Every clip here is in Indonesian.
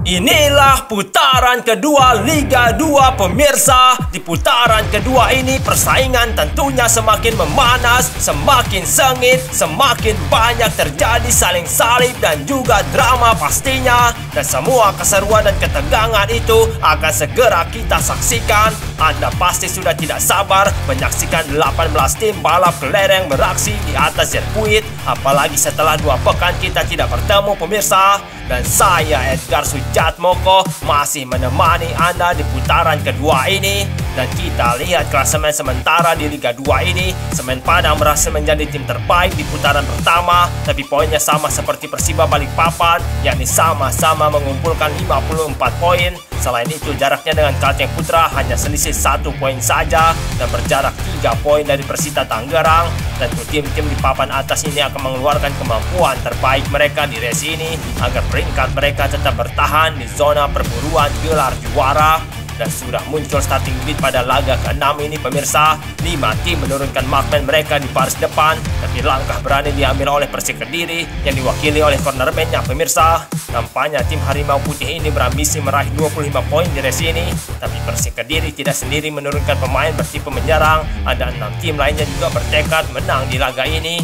Inilah putaran kedua Liga 2 pemirsa. Di putaran kedua ini persaingan tentunya semakin memanas, semakin sengit, semakin banyak terjadi saling salib dan juga drama pastinya. Dan semua keseruan dan ketegangan itu akan segera kita saksikan. Anda pasti sudah tidak sabar menyaksikan 18 tim balap kelereng beraksi di atas sirkuit. Apalagi setelah 2 pekan kita tidak bertemu pemirsa. Dan saya Edgar Sujatmoko masih menemani Anda di putaran kedua ini. Dan kita lihat klasemen sementara di Liga 2 ini. Semen Padang berhasil menjadi tim terbaik di putaran pertama, tapi poinnya sama seperti Persiba Balikpapan, yakni sama-sama mengumpulkan 54 poin. Selain itu jaraknya dengan Kalteng Putra hanya selisih 1 poin saja dan berjarak 3 poin dari Persita Tangerang. Dan tim-tim di papan atas ini akan mengeluarkan kemampuan terbaik mereka di race ini agar peringkat mereka tetap bertahan di zona perburuan gelar juara. Dan sudah muncul starting grid pada laga ke-6 ini pemirsa. 5 tim menurunkan markman mereka di baris depan, tapi langkah berani diambil oleh Persik Kediri yang diwakili oleh cornerman-nya pemirsa. Tampaknya tim Harimau Putih ini berambisi meraih 25 poin di race ini, tapi Persik Kediri tidak sendiri menurunkan pemain bertipe menyerang. Ada 6 tim lainnya juga bertekad menang di laga ini.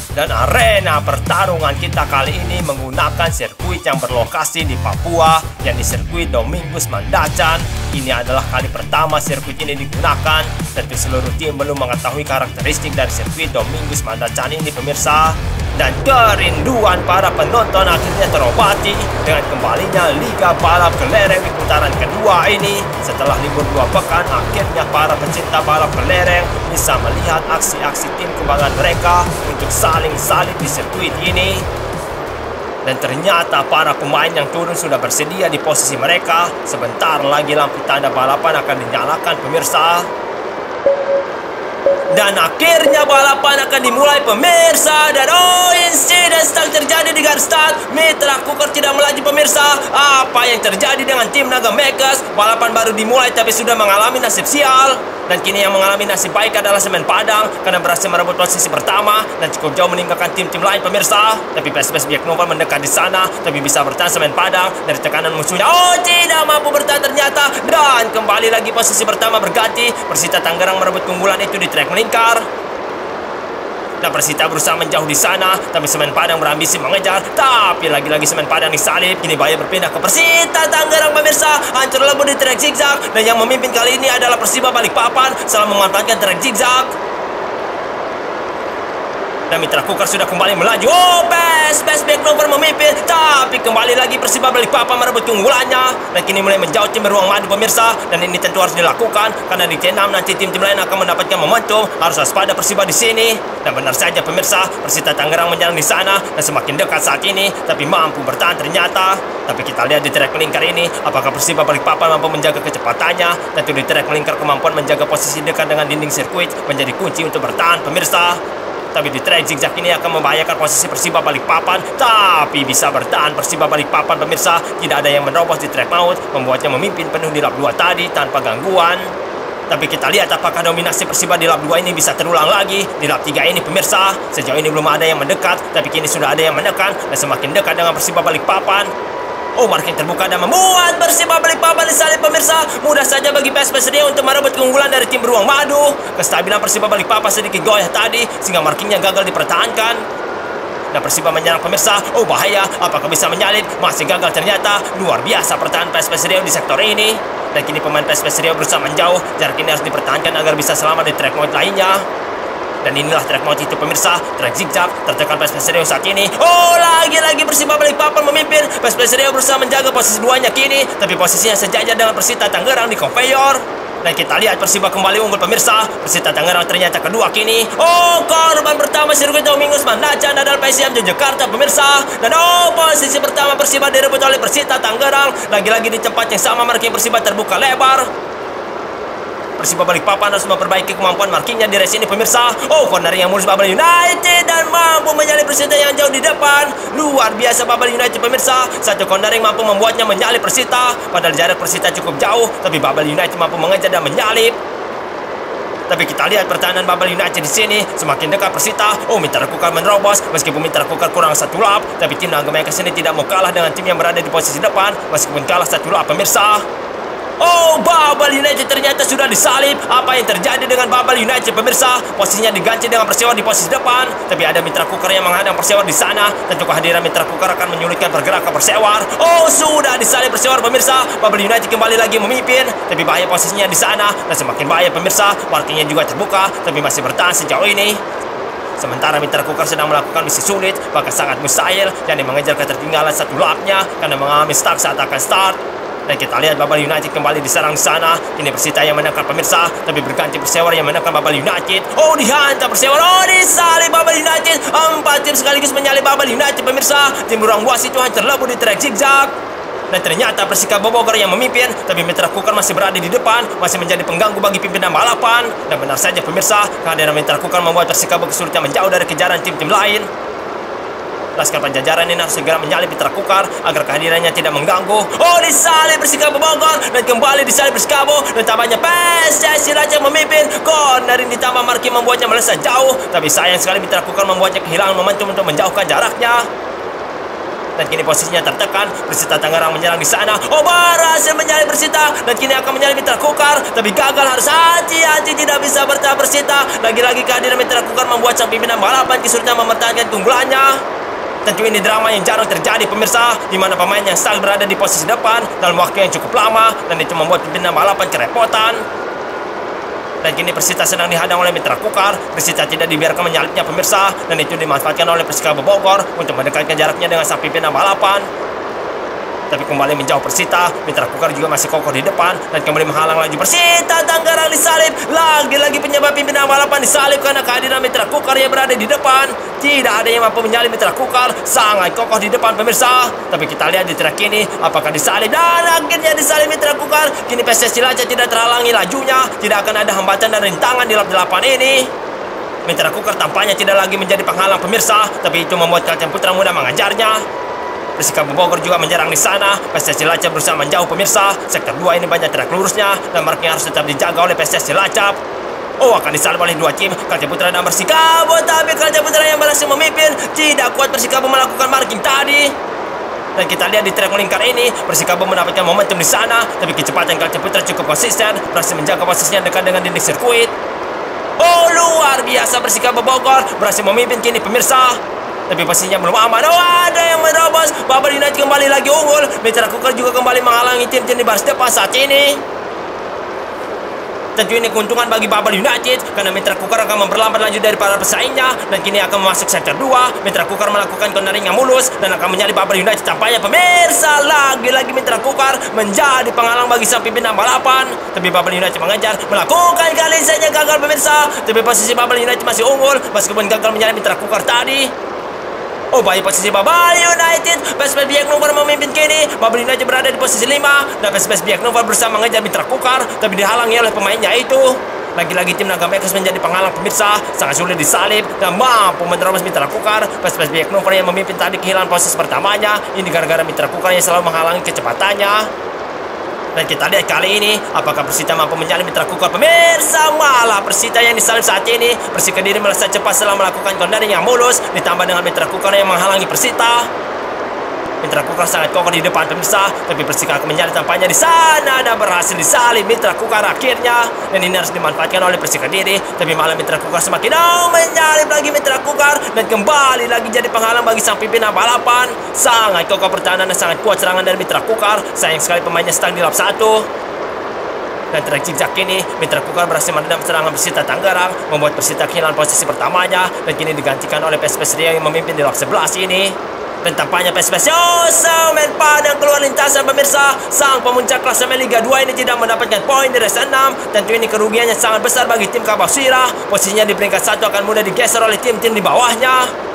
Dan arena pertarungan kita kali ini menggunakan sirkuit yang berlokasi di Papua, yakni sirkuit Dominguez Mandacan. Ini adalah kali pertama sirkuit ini digunakan. Tentu seluruh tim belum mengetahui karakteristik dari sirkuit Dominguez Mandacan ini pemirsa. Dan kerinduan para penonton akhirnya terobati dengan kembalinya Liga Balap Kelereng di putaran kedua ini. Setelah libur 2 pekan, akhirnya para pecinta balap kelereng bisa melihat aksi-aksi tim kebanggaan mereka untuk saling salib di sirkuit ini. Dan ternyata para pemain yang turun sudah bersedia di posisi mereka. Sebentar lagi lampu tanda balapan akan dinyalakan pemirsa. Dan akhirnya balapan akan dimulai pemirsa. Dan insiden start terjadi di garis start. Mitra Cooker tidak melaju pemirsa. Apa yang terjadi dengan tim Naga Megas? Balapan baru dimulai tapi sudah mengalami nasib sial. Dan kini yang mengalami nasib baik adalah Semen Padang karena berhasil merebut posisi pertama dan cukup jauh meninggalkan tim-tim lain pemirsa. Tapi PSPS Biak Nova mendekat di sana, tapi bisa bertahan Semen Padang dari tekanan musuhnya. Tidak mampu bertahan ternyata. Dan kembali lagi posisi pertama berganti. Persita Tangerang merebut keunggulan itu di trek melingkar. Dan Persita berusaha menjauh di sana, tapi Semen Padang berambisi mengejar. Tapi lagi-lagi Semen Padang disalip. Kini bahaya berpindah ke Persita Tangerang pemirsa. Hancur lebur di trek zigzag. Dan yang memimpin kali ini adalah Persiba Balikpapan setelah memanfaatkan trek zigzag. Dan Mitra Cooker sudah kembali melaju. PSPS Biak Nova memimpin. Tapi kembali lagi Persiba Balikpapan merebut keunggulannya. Dan kini mulai menjauh tim Beruang Madu pemirsa. Dan ini tentu harus dilakukan karena di T6 nanti tim-tim lain akan mendapatkan momentum. Harus waspada Persiba di sini. Dan benar saja pemirsa, Persita Tangerang menyerang di sana dan semakin dekat saat ini, tapi mampu bertahan ternyata. Tapi kita lihat di trek melingkar ini, apakah Persiba Balikpapan mampu menjaga kecepatannya. Tentu di trek melingkar kemampuan menjaga posisi dekat dengan dinding sirkuit menjadi kunci untuk bertahan pemirsa. Tapi di trek zigzag ini akan membahayakan posisi Persiba Balikpapan. Tapi bisa bertahan Persiba Balikpapan pemirsa. Tidak ada yang menerobos di trek maut, membuatnya memimpin penuh di lap 2 tadi tanpa gangguan. Tapi kita lihat apakah dominasi Persiba di lap 2 ini bisa terulang lagi di lap 3 ini pemirsa. Sejauh ini belum ada yang mendekat, tapi kini sudah ada yang menekan dan semakin dekat dengan Persiba Balikpapan. Marking terbuka dan membuat Persiba Balikpapan disalip pemirsa. Mudah saja bagi PSPS Riau untuk merebut keunggulan dari tim Beruang Madu. Kestabilan Persiba Balikpapan sedikit goyah tadi sehingga markingnya gagal dipertahankan. Dan Persiba menyerang pemirsa. Bahaya, apakah bisa menyalip? Masih gagal ternyata. Luar biasa pertahanan PSPS Riau di sektor ini. Dan kini pemain PSPS Riau berusaha menjauh. Jarak ini harus dipertahankan agar bisa selamat di track mode lainnya. Dan inilah track mode itu pemirsa, track zigzag, tertekan PSPS Riau saat ini. Lagi-lagi Persiba Balikpapan memimpin. PSPS Riau berusaha menjaga posisi 2-nya kini, tapi posisinya sejajar dengan Persita Tangerang di konveyor. Dan kita lihat Persiba kembali unggul pemirsa. Persita Tangerang ternyata kedua kini. Korban pertama sirkuit Dominguez Mandacan adalah PSM Yogyakarta pemirsa. Dan posisi pertama Persiba direbut oleh Persita Tangerang. Lagi-lagi di tempat yang sama marking Persiba terbuka lebar. Persiba Balikpapan harus memperbaiki kemampuan markingnya di race ini pemirsa. Cornering yang mulus Babel United dan mampu menyalip Persita yang jauh di depan. Luar biasa Babel United pemirsa. Satu cornering mampu membuatnya menyalip Persita. Padahal jarak Persita cukup jauh, tapi Babel United mampu mengejar dan menyalip. Tapi kita lihat pertahanan Bubble United di sini semakin dekat Persita. Oh, Mitra Kukar menerobos. Meskipun Mitra Kukar kurang 1 lap, tapi tim Nagamekers ini tidak mau kalah dengan tim yang berada di posisi depan meskipun kalah 1 lap, pemirsa. Oh, Bubble United ternyata sudah disalib. Apa yang terjadi dengan Bubble United, pemirsa? Posisinya diganti dengan Persewar di posisi depan, tapi ada Mitra Kukar yang menghadang Persewar di sana. Tentu kehadiran Mitra Kukar akan menyulitkan pergerakan Persewar. Oh, sudah disalib Persewar, pemirsa. Bubble United kembali lagi memimpin, tapi bahaya posisinya di sana dan semakin bahaya, pemirsa. Markingnya juga terbuka, tapi masih bertahan sejauh ini. Sementara Mitra Kukar sedang melakukan misi sulit, bahkan sangat mustahil, yang mengejar ketertinggalan 1 lapnya karena mengalami stuck saat akan start. Dan kita lihat Bubble United kembali diserang sana. Ini Persita yang menekan, pemirsa, tapi berganti Persewar yang menekan Bubble United. Oh, dihantam Persewar. Oh, disalib Bubble United. 4 tim sekaligus menyalip Bubble United, pemirsa. Tim burung buas itu hanya terlebur di trek zigzag. Dan ternyata Persikabo Bogor yang memimpin, tapi Mitra Kukar masih berada di depan, masih menjadi pengganggu bagi pimpinan balapan. Dan benar saja, pemirsa, kehadiran Mitra Kukar membuat Persikabo kesulitan menjauh dari kejaran tim-tim lain. Laskar Pajajaran ini harus segera menyalip Mitra Kukar agar kehadirannya tidak mengganggu. Oh, disalib Persikabo Bogor dan kembali disalib Persikabo, dan tampaknya PSSI Cilacap memimpin. Corner ini ditambah marking membuatnya melesat jauh, tapi sayang sekali Mitra Kukar membuatnya kehilangan momentum untuk menjauhkan jaraknya. Dan kini posisinya tertekan. Persita Tangerang menyerang di sana. Oh, berhasil menyalip Persita dan kini akan menyalip Mitra Kukar, tapi gagal. Harus hati-hati, tidak bisa bertahan Persita. Lagi-lagi kehadiran Mitra Kukar membuat sang pimpinan balapan kesulitan mempertahankan keunggulannya. Tentu ini drama yang jarang terjadi, pemirsa, di mana pemain yang selalu berada di posisi depan dalam waktu yang cukup lama, dan itu membuat pimpinan balapan kerepotan. Dan kini Persita sedang dihadang oleh Mitra Kukar. Persita tidak dibiarkan menyalipnya, pemirsa, dan itu dimanfaatkan oleh Persikabo Bogor untuk mendekatkan jaraknya dengan sang pimpinan balapan. Tapi kembali menjauh Persita. Mitra Kukar juga masih kokoh di depan dan kembali menghalang laju Persita Tangerang disalip. Lagi-lagi penyebab pimpinan balapan disalip karena kehadiran Mitra Kukar yang berada di depan. Tidak ada yang mampu menyalip Mitra Kukar, sangat kokoh di depan, pemirsa. Tapi kita lihat di trek ini apakah disalip, dan akhirnya disalip Mitra Kukar. Kini PSS Cilacap tidak terhalangi lajunya. Tidak akan ada hambatan dan rintangan di lap 8 ini. Mitra Kukar tampaknya tidak lagi menjadi penghalang, pemirsa, tapi itu membuat Kalteng Putra mudah mengajarnya. Persikabo Bogor juga menyerang di sana. PSS Cilacap berusaha menjauh, pemirsa. Sektor 2 ini banyak trek lurusnya dan marking harus tetap dijaga oleh PSS Cilacap. Oh, akan disalip oleh 2 tim, Kalteng Putra dan Persikabo, tapi Kalteng Putra yang berhasil memimpin. Tidak kuat Persikabo melakukan marking tadi. Dan kita lihat di trek melingkar ini, Persikabo mendapatkan momentum di sana, tapi kecepatan Kalteng Putra cukup konsisten, berhasil menjaga posisinya dekat dengan dinding sirkuit. Oh, luar biasa Persikabo Bogor berhasil memimpin kini, pemirsa. Tapi posisinya belum aman. Oh, ada yang menerobos. Bubble United kembali lagi unggul. Mitra Kukar juga kembali menghalangi tim-tim di baris depan saat ini. Tentu ini keuntungan bagi Bubble United karena Mitra Kukar akan memperlambat laju dari para pesaingnya, dan kini akan masuk sektor 2. Mitra Kukar melakukan cornering yang mulus dan akan menyalip Bubble United. Tampaknya, pemirsa, lagi-lagi Mitra Kukar menjadi penghalang bagi sang pimpinan balapan. Tapi Bubble United mengejar, melakukan kali saja gagal, pemirsa. Tapi posisi Bubble United masih unggul meskipun gagal menyalip Mitra Kukar tadi. Oh, baik posisi Bubble United. PSPS Biak Novel memimpin kini. Bubble United berada di posisi 5 dan PSPS Biak Novel berusaha mengejar Mitra Kukar, tapi dihalangi oleh pemainnya itu. Lagi-lagi tim Nagamekers menjadi penghalang, pemirsa. Sangat sulit disalip dan mampu menerobos Mitra Kukar. PSPS Biak Novel yang memimpin tadi kehilangan posisi pertamanya. Ini gara-gara Mitra Kukar yang selalu menghalangi kecepatannya. Dan kita lihat kali ini apakah Persita mampu menyalip Mitra Kukar, pemirsa. Malah Persita yang disalip saat ini. Persik Kediri melesat cepat setelah melakukan cornering yang mulus, ditambah dengan Mitra Kukar yang menghalangi Persita. Mitra Kukar sangat kokoh di depan, pemirsa, tapi Persika akan menyalip tampaknya di sana dan berhasil disalip Mitra Kukar akhirnya. Dan ini harus dimanfaatkan oleh Persik Kediri, tapi malah Mitra Kukar semakin menyalip lagi Mitra Kukar dan kembali lagi jadi penghalang bagi sang pimpinan balapan. Sangat kokoh pertahanan dan sangat kuat serangan dari Mitra Kukar. Sayang sekali pemainnya stuck di lap 1. Dan trek zigzag ini Mitra Kukar berhasil meredam serangan Persita Tangerang, membuat Persita kehilangan posisi pertamanya, dan kini digantikan oleh PSPS Riau yang memimpin di lap 11 ini. Dan tampaknya PSPS Yosemen Padang keluar lintasan, pemirsa. Sang pemuncak klasemen Liga 2 ini tidak mendapatkan poin di race 6. Tentu ini kerugiannya sangat besar bagi tim Kabasira. Posisinya di peringkat 1 akan mudah digeser oleh tim-tim di bawahnya.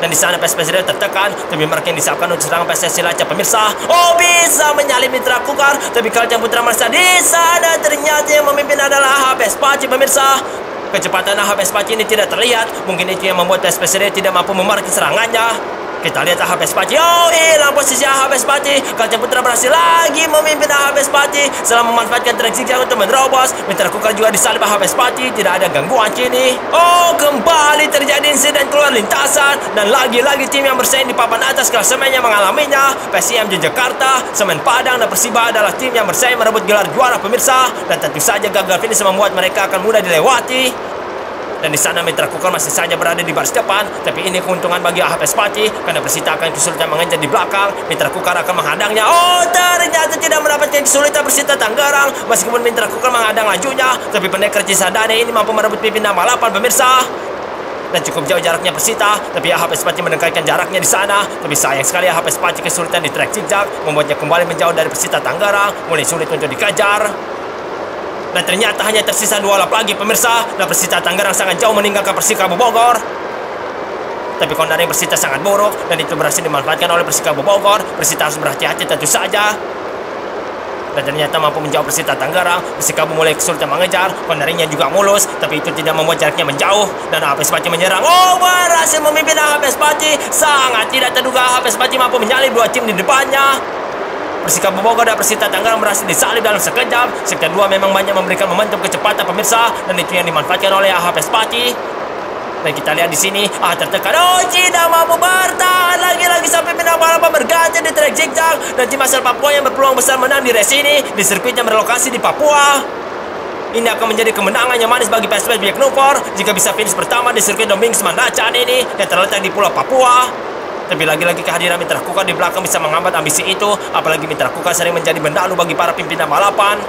Dan di sana PSPS Riau tertekan, tapi marking disiapkan untuk serangan PSS Cilacap, pemirsa. Oh, bisa menyalip Mitra Kukar, tapi Kalteng Putra merasa di sana ternyata yang memimpin adalah HPS Paci, pemirsa. Kecepatan HPS Paci ini tidak terlihat. Mungkin itu yang membuat PSPS Riau tidak mampu memarking serangannya. Kita lihat AH Vespaci. Oh, hilang posisi AH Vespaci. Kaca Putra berhasil lagi memimpin AH Vespaci setelah memanfaatkan track zigzag untuk menerobos. Mitra Kukar juga disalip AH Vespaci. Tidak ada gangguan kini. Oh, kembali terjadi insiden keluar lintasan. Dan lagi-lagi tim yang bersaing di papan atas klasemen yang mengalaminya. PSIM Yogyakarta, Semen Padang, dan Persiba adalah tim yang bersaing merebut gelar juara pemirsa. Dan tentu saja gagal finish membuat mereka akan mudah dilewati. Dan di sana Mitra Kukar masih saja berada di baris depan, tapi ini keuntungan bagi AH Vespaci karena Persita akan kesulitan mengejar di belakang. Mitra Kukar akan menghadangnya. Oh, ternyata tidak mendapatkan kesulitan Persita Tangerang. Meskipun Mitra Kukar menghadang lajunya, tapi pendekar Cisadane ini mampu merebut pimpinan balapan pemirsa. Dan cukup jauh jaraknya Persita, tapi AH Vespaci mendekatkan jaraknya di sana. Tapi sayang sekali AH Vespaci kesulitan di track zigzag, membuatnya kembali menjauh dari Persita Tangerang, mulai sulit untuk dikejar. Dan ternyata hanya tersisa 2 lap lagi pemirsa. Dan Persita Tangerang sangat jauh meninggalkan Persikabo Bogor. Tapi kondaring Persita sangat buruk, dan itu berhasil dimanfaatkan oleh Persikabo Bogor. Persita harus berhati-hati tentu saja. Dan ternyata mampu menjauh Persita Tangerang. Persikabo mulai kesulitan mengejar. Kondaringnya juga mulus, tapi itu tidak membuat jaraknya menjauh. Dan AH Vespaci menyerang. Oh, berhasil memimpin AH Vespaci. Sangat tidak terduga AH Vespaci mampu menyalip 2 tim di depannya. Persikabo Bogor dan Persita Tangerang berhasil disalip dalam sekejap. Sektor 2 memang banyak memberikan momentum kecepatan pemirsa, dan itu yang dimanfaatkan oleh AH Vespaci. Dan kita lihat di sini AH tertekan. Oh, tidak mampu bertahan lagi-lagi sampai final balapan berganti di track zigzag. Dan tim asal Papua yang berpeluang besar menang di race ini di sirkuit yang berlokasi di Papua. Ini akan menjadi kemenangan yang manis bagi PSP Biak Nupor jika bisa finish pertama di sirkuit Dominguez Mandacan ini yang terletak di Pulau Papua. Tapi lagi-lagi kehadiran Mitra Kukar di belakang bisa menghambat ambisi itu. Apalagi Mitra Kukar sering menjadi benalu bagi para pimpinan balapan.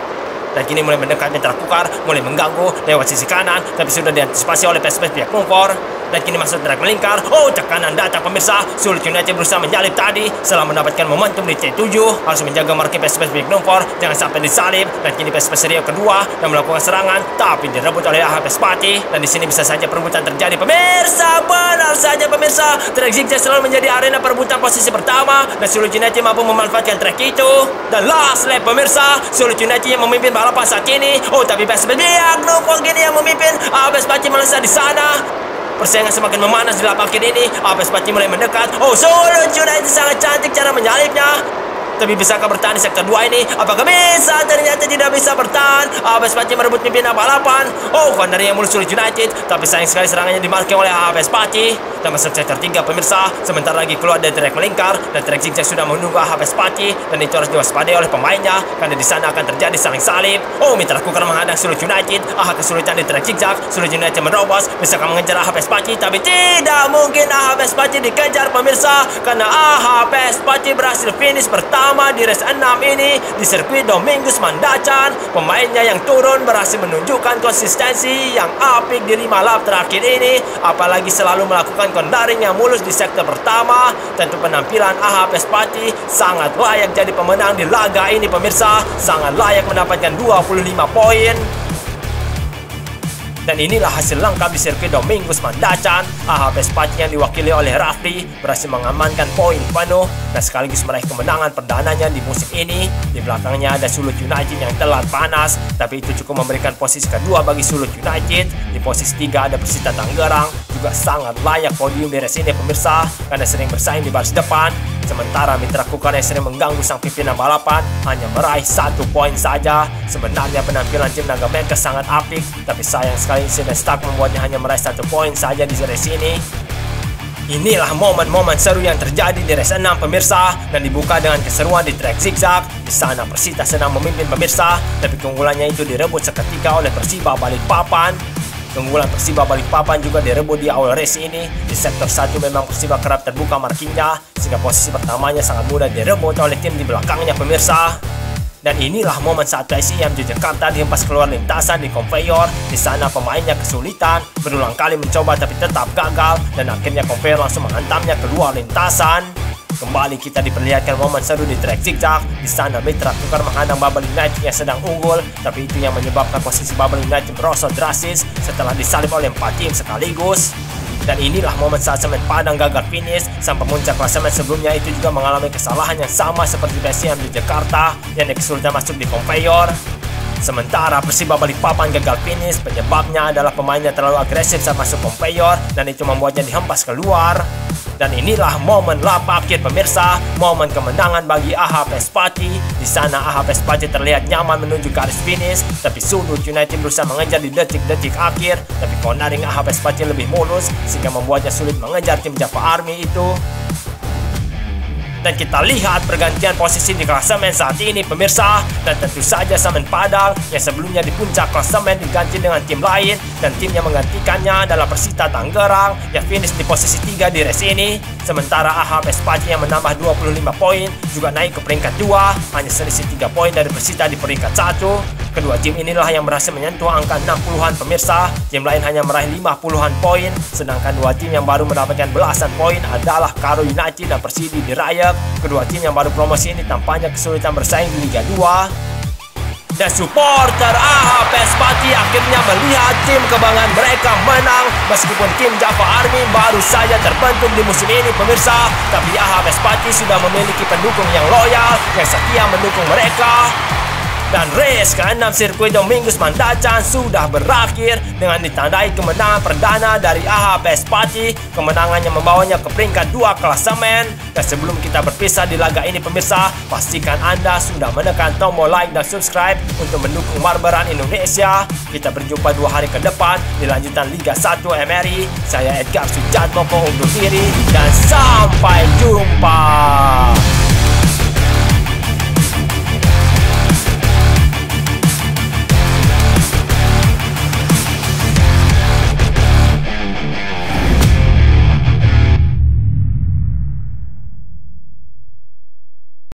Dan kini mulai mendekat Mitra Kukar, mulai mengganggu lewat sisi kanan. Tapi sudah diantisipasi oleh PSP Biak Nupor. Dan kini masuk track melingkar. Oh, tekanan datang pemirsa. Sulut United berusaha menyalip tadi setelah mendapatkan momentum di T7. Harus menjaga marking PSP Biak Nupor jangan sampai disalip. Dan kini PSP Serio kedua dan melakukan serangan, tapi direbut oleh AH Vespaci. Dan di sini bisa saja perebutan terjadi pemirsa. Benar saja pemirsa, track zigzag selalu menjadi arena perebutan posisi pertama. Dan Sulut United mampu memanfaatkan track itu. Dan last lap pemirsa, Sulut United yang memimpin balapan saat ini. Oh, tapi PSP Biak Nupor kini yang memimpin. AH Vespaci melesat di sana. Persaingan semakin memanas di lap akhir ini. AH Vespaci mulai mendekat. Oh, Sulut United sangat cantik cara menyalipnya. Tapi bisakah bertahan di sektor 2 ini? Apakah bisa? Ternyata tidak bisa bertahan. AH Vespaci merebut pimpinan balapan. Oh, dari yang mulus Sulut United. Tapi sayang sekali serangannya dimarking oleh AH Vespaci. Dan masuk sektor 3 pemirsa. Sebentar lagi keluar dari track melingkar. Dan track zigzag sudah menunggu AH Vespaci. Dan itu harus diwaspadai oleh pemainnya, karena di sana akan terjadi saling salib. Oh, Mitra Kukar menghadang Sulut United. AH kesulitan di track zigzag. Sulut United menerobos. Bisakah mengejar AH Vespaci? Tapi tidak mungkin AH Vespaci dikejar pemirsa. Karena AH Vespaci berhasil finish pertama di race 6 ini di sirkuit Dominguez Mandacan. Pemainnya yang turun berhasil menunjukkan konsistensi yang apik di 5 lap terakhir ini. Apalagi selalu melakukan kondaring yang mulus di sektor pertama. Tentu penampilan AH Vespaci sangat layak jadi pemenang di laga ini pemirsa. Sangat layak mendapatkan 25 poin. Dan inilah hasil lengkap di sirkuit Dominguez Mandacan. AH Vespaci yang diwakili oleh Rafli berhasil mengamankan poin penuh dan sekaligus meraih kemenangan perdananya di musim ini. Di belakangnya ada Sulut United yang telat panas, tapi itu cukup memberikan posisi kedua bagi Sulut United. Di posisi 3 ada Persita Tangerang, juga sangat layak podium di race ini pemirsa, karena sering bersaing di baris depan. Sementara Mitra Kukar yang sering mengganggu sang pimpinan balapan hanya meraih 1 poin saja. Sebenarnya penampilan tim Naga Mereka sangat apik, tapi sayang sekali insiden stuck membuatnya hanya meraih 1 poin saja di race ini. Inilah momen-momen seru yang terjadi di race 6 pemirsa, dan dibuka dengan keseruan di track zigzag. Di sana Persita sedang memimpin pemirsa, tapi keunggulannya itu direbut seketika oleh Persiba Balikpapan. Keunggulan Persiba Balikpapan juga direbut di awal race ini. Di sektor 1 memang Persiba kerap terbuka markingnya, sehingga posisi pertamanya sangat mudah direbut oleh tim di belakangnya pemirsa. Dan inilah momen saat PSIM Yogyakarta dihempas keluar lintasan di conveyor. Di sana pemainnya kesulitan, berulang kali mencoba tapi tetap gagal, dan akhirnya conveyor langsung menghantamnya keluar lintasan. Kembali kita diperlihatkan momen seru di track zigzag. Di sana Mitra Kukar menghadang Babel United yang sedang unggul, tapi itu yang menyebabkan posisi Babel United merosot drastis setelah disalip oleh 4 tim sekaligus. Dan inilah momen saat Semen Padang gagal finish. Sang pemuncak klasemen sebelumnya itu juga mengalami kesalahan yang sama seperti PSIM Yogyakarta yang kesulitan masuk di conveyor. Sementara Persiba Balikpapan gagal finish, penyebabnya adalah pemainnya terlalu agresif saat masuk conveyor, dan itu membuatnya dihempas keluar. Dan inilah momen lap akhir pemirsa, momen kemenangan bagi AH Pespati. Di sana AH Pespati terlihat nyaman menuju garis finish, tapi Sudut United berusaha mengejar di detik-detik akhir, tapi cornering AH Pespati lebih mulus sehingga membuatnya sulit mengejar tim Java Army itu. Dan kita lihat pergantian posisi di klasemen saat ini pemirsa. Dan tentu saja Semen Padang yang sebelumnya di puncak klasemen diganti dengan tim lain, dan tim yang menggantikannya adalah Persita Tangerang yang finish di posisi 3 di race ini. Sementara AH Pespati yang menambah 25 poin juga naik ke peringkat 2, hanya selisih 3 poin dari Persita di peringkat 1. Kedua tim inilah yang berhasil menyentuh angka 60-an pemirsa. Tim lain hanya meraih 50-an poin, sedangkan dua tim yang baru mendapatkan belasan poin adalah Karo United dan Persidi di Raya. Kedua tim yang baru promosi ini tampaknya kesulitan bersaing di Liga 2. Dan supporter AH Pespati akhirnya melihat tim kebanggaan mereka menang, meskipun tim Java Army baru saja terbentuk di musim ini pemirsa. Tapi AH Pespati sudah memiliki pendukung yang loyal, yang setia mendukung mereka. Dan race ke-6 sirkuit Domingos Mandacan sudah berakhir dengan ditandai kemenangan perdana dari AH Pespati. Kemenangan yang membawanya ke peringkat 2 klasemen. Dan sebelum kita berpisah di laga ini pemirsa, pastikan Anda sudah menekan tombol like dan subscribe untuk mendukung Marberan Indonesia. Kita berjumpa 2 hari ke depan di lanjutan Liga 1 MRI. Saya Edgar Sujatmoko undur diri dan sampai jumpa.